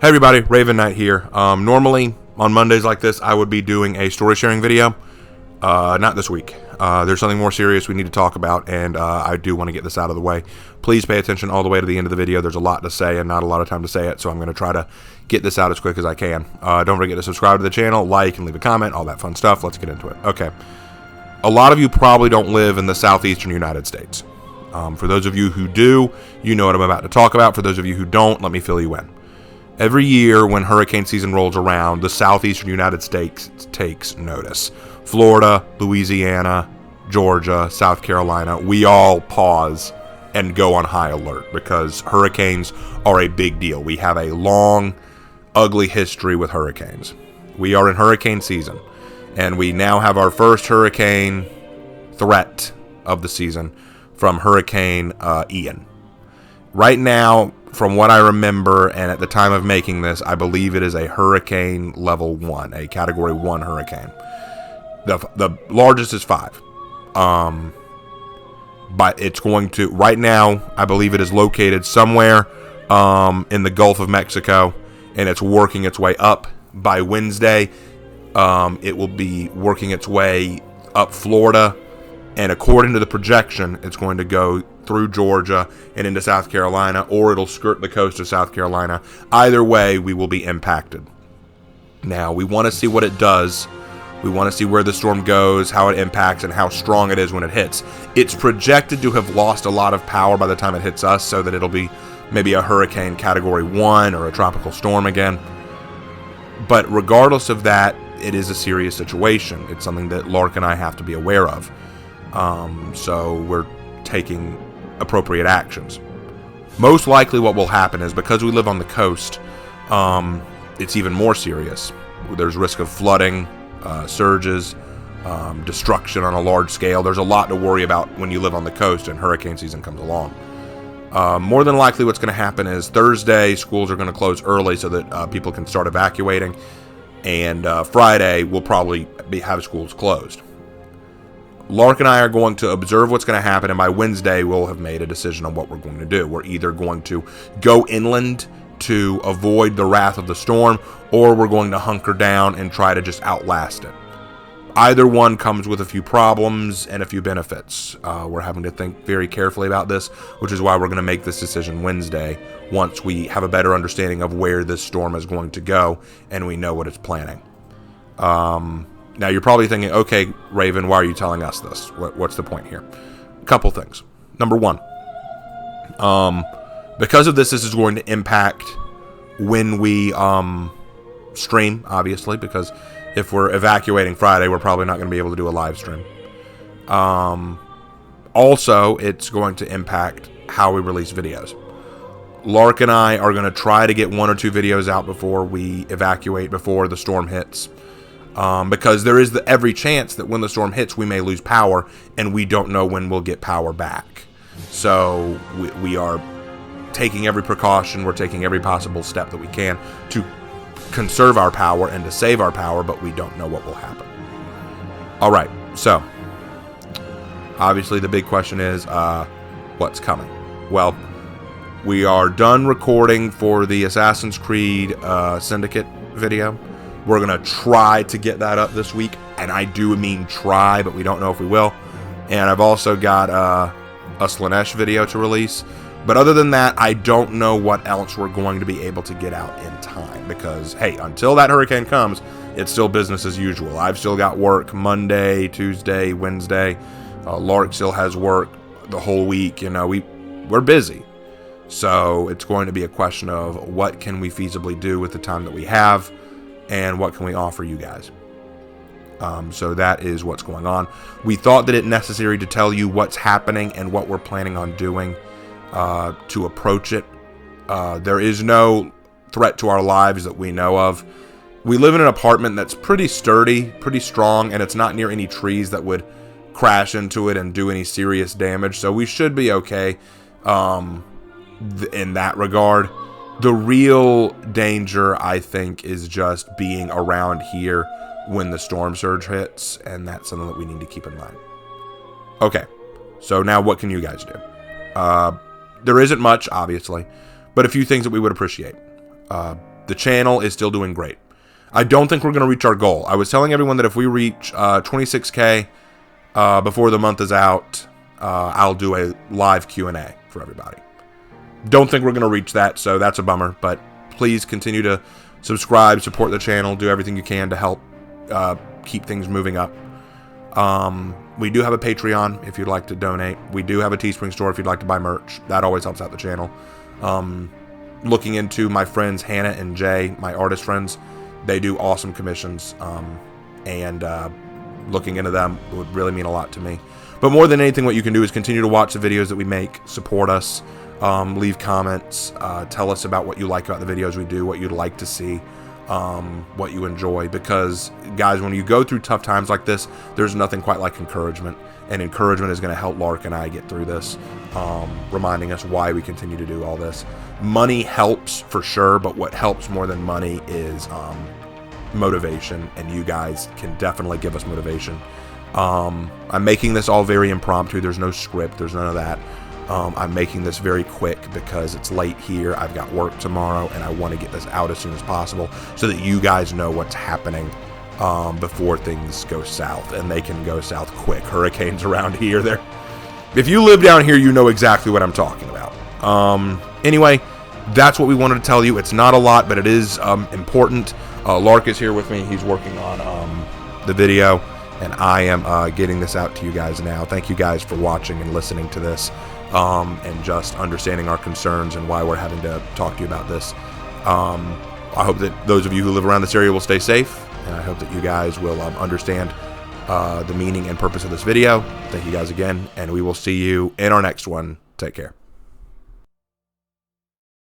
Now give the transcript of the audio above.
Hey everybody, Raven Knight here. Normally on Mondays like this, I would be doing a story sharing video. Not this week. There's something more serious we need to talk about, and I do want to get this out of the way. Please pay attention all the way to the end of the video. There's a lot to say and not a lot of time to say it, so I'm going to try to get this out as quick as I can. Don't forget to subscribe to the channel, like, and leave a comment, all that fun stuff. Let's get into it. Okay. A lot of you probably don't live in the southeastern United States. For those of you who do, you know what I'm about to talk about. For those of you who don't, let me fill you in. Every year when hurricane season rolls around, the southeastern United States takes notice. Florida, Louisiana, Georgia, South Carolina, we all pause and go on high alert because hurricanes are a big deal. We have a long, ugly history with hurricanes. We are in hurricane season, and we now have our first hurricane threat of the season from Hurricane Ian. Right now, from what I remember, and at the time of making this, I believe it is a hurricane level 1, a category 1 hurricane. The largest is 5. But it's going to, right now, I believe it is located somewhere in the Gulf of Mexico, and it's working its way up. By Wednesday, it will be working its way up Florida, and according to the projection, it's going to go through Georgia and into South Carolina, or it'll skirt the coast of South Carolina. Either way, we will be impacted. Now, we want to see what it does. We want to see where the storm goes, how it impacts, and how strong it is when it hits. It's projected to have lost a lot of power by the time it hits us, so that it'll be maybe a hurricane category 1 or a tropical storm again. But regardless of that, it is a serious situation. It's something that Lark and I have to be aware of. So we're taking appropriate actions. Most likely what will happen is, because we live on the coast, it's even more serious. There's risk of flooding, surges, destruction on a large scale. There's a lot to worry about when you live on the coast and hurricane season comes along. More than likely what's going to happen is Thursday, schools are going to close early so that people can start evacuating, and Friday we'll probably have schools closed. Lark and I are going to observe what's going to happen, and by Wednesday we'll have made a decision on what we're going to do. We're either going to go inland to avoid the wrath of the storm, or we're going to hunker down and try to just outlast it. Either one comes with a few problems and a few benefits. We're having to think very carefully about this, which is why we're going to make this decision Wednesday, once we have a better understanding of where this storm is going to go and we know what it's planning. Now, you're probably thinking, okay, Raven, why are you telling us this? What's the point here? A couple things. Number one, because of this is going to impact when we stream, obviously, because if we're evacuating Friday, we're probably not going to be able to do a live stream. Also, it's going to impact how we release videos. Lark and I are going to try to get 1 or 2 videos out before we evacuate, before the storm hits. Because there is every chance that when the storm hits, we may lose power, and we don't know when we'll get power back. So we are taking every precaution, we're taking every possible step that we can to conserve our power and to save our power, but we don't know what will happen. Alright, so obviously the big question is, what's coming? Well, we are done recording for the Assassin's Creed Syndicate video. We're going to try to get that up this week, and I do mean try, but we don't know if we will. And I've also got a Slanesh video to release. But other than that, I don't know what else we're going to be able to get out in time, because, hey, until that hurricane comes, it's still business as usual. I've still got work Monday, Tuesday, Wednesday. Lark still has work the whole week. You know, we're busy. So it's going to be a question of what can we feasibly do with the time that we have, and what can we offer you guys. So that is what's going on. We thought that it necessary to tell you what's happening and what we're planning on doing to approach it. There is no threat to our lives that we know of. We live in an apartment that's pretty sturdy, pretty strong, and it's not near any trees that would crash into it and do any serious damage. So we should be okay in that regard. The real danger, I think, is just being around here when the storm surge hits, and that's something that we need to keep in mind. Okay, so now what can you guys do? There isn't much, obviously, but a few things that we would appreciate. the channel is still doing great. I don't think we're going to reach our goal. I was telling everyone that if we reach 26K before the month is out, I'll do a live Q&A for everybody. Don't think we're going to reach that, so that's a bummer. But please continue to subscribe, support the channel, do everything you can to help keep things moving up. We do have a Patreon if you'd like to donate. We do have a Teespring store if you'd like to buy merch. That always helps out the channel. Looking into my friends Hannah and Jay, my artist friends, they do awesome commissions, and looking into them would really mean a lot to me. But more than anything, what you can do is continue to watch the videos that we make, support us, leave comments, tell us about what you like about the videos we do, what you'd like to see, what you enjoy. Because, guys, when you go through tough times like this, there's nothing quite like encouragement. And encouragement is going to help Lark and I get through this, reminding us why we continue to do all this. Money helps for sure, but what helps more than money is motivation, and you guys can definitely give us motivation. I'm making this all very impromptu. There's no script. There's none of that. I'm making this very quick because it's late here. I've got work tomorrow, and I want to get this out as soon as possible so that you guys know what's happening before things go south, and they can go south quick. Hurricanes around here, if you live down here, you know exactly what I'm talking about. Anyway, that's what we wanted to tell you. It's not a lot, but it is important. Lark is here with me. He's working on the video, and I am getting this out to you guys now. Thank you guys for watching and listening to this, and just understanding our concerns and why we're having to talk to you about this. I hope that those of you who live around this area will stay safe, and I hope that you guys will understand the meaning and purpose of this video. Thank you guys again, and we will see you in our next one. Take care.